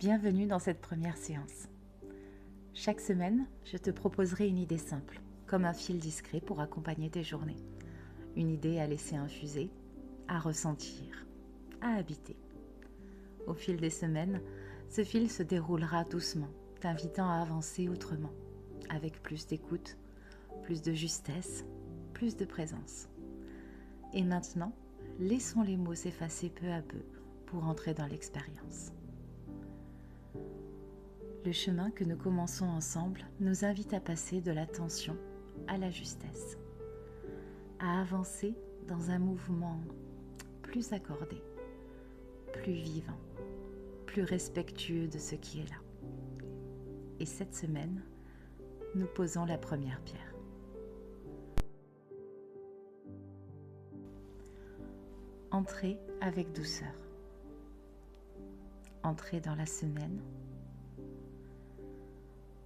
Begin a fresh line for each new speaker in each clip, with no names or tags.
Bienvenue dans cette première séance. Chaque semaine, je te proposerai une idée simple, comme un fil discret pour accompagner tes journées. Une idée à laisser infuser, à ressentir, à habiter. Au fil des semaines, ce fil se déroulera doucement, t'invitant à avancer autrement, avec plus d'écoute, plus de justesse, plus de présence. Et maintenant, laissons les mots s'effacer peu à peu pour entrer dans l'expérience. Le chemin que nous commençons ensemble nous invite à passer de la tension à la justesse, à avancer dans un mouvement plus accordé, plus vivant, plus respectueux de ce qui est là. Et cette semaine, nous posons la première pierre. Entrez avec douceur. Entrez dans la semaine.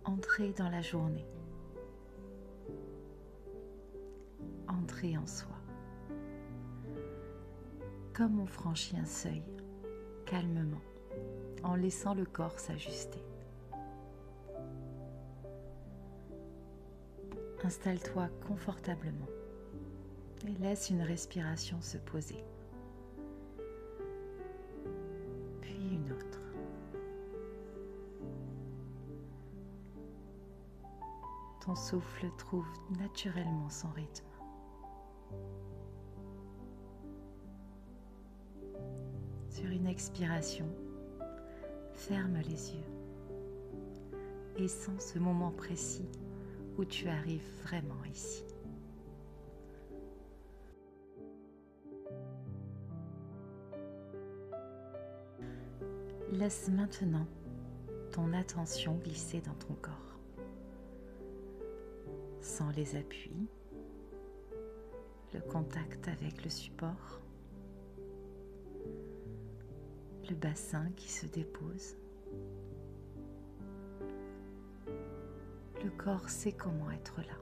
Entrez dans la journée. Entrez en soi. Comme on franchit un seuil, calmement, en laissant le corps s'ajuster. Installe-toi confortablement et laisse une respiration se poser. Puis une autre. Ton souffle trouve naturellement son rythme. Sur une expiration, ferme les yeux et sens ce moment précis où tu arrives vraiment ici. Laisse maintenant ton attention glisser dans ton corps. Sans les appuis, le contact avec le support, le bassin qui se dépose. Le corps sait comment être là.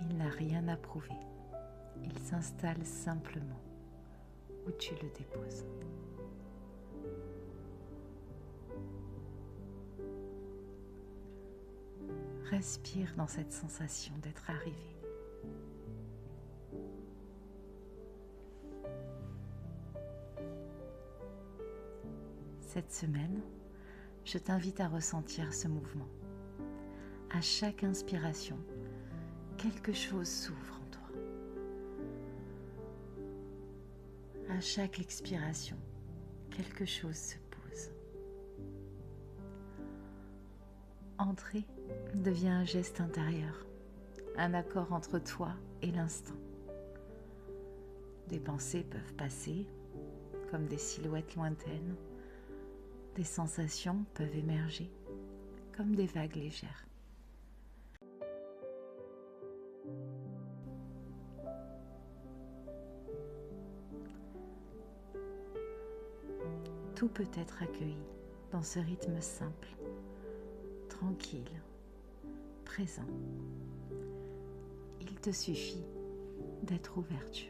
Il n'a rien à prouver. Il s'installe simplement où tu le déposes. Respire dans cette sensation d'être arrivé. Cette semaine, je t'invite à ressentir ce mouvement. À chaque inspiration, quelque chose s'ouvre en toi. À chaque expiration, quelque chose se pose. Entrer devient un geste intérieur, un accord entre toi et l'instant. Des pensées peuvent passer, comme des silhouettes lointaines. Des sensations peuvent émerger, comme des vagues légères. Tout peut être accueilli dans ce rythme simple, tranquille, présent. Il te suffit d'être ouverture.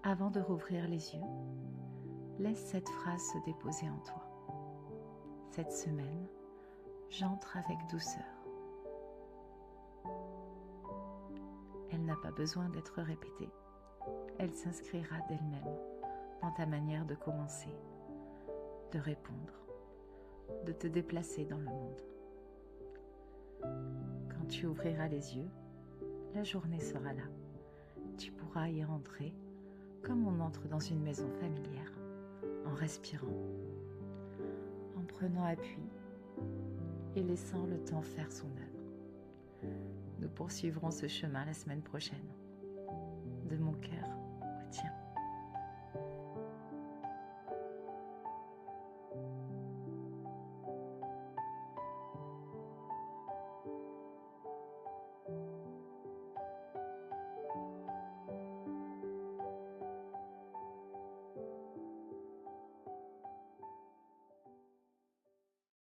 Avant de rouvrir les yeux, laisse cette phrase se déposer en toi. Cette semaine, j'entre avec douceur. Elle n'a pas besoin d'être répétée. Elle s'inscrira d'elle-même dans ta manière de commencer, de répondre, de te déplacer dans le monde. Quand tu ouvriras les yeux, la journée sera là. Tu pourras y entrer comme on entre dans une maison familière, en respirant, en prenant appui et laissant le temps faire son œuvre. Nous poursuivrons ce chemin la semaine prochaine. De mon cœur,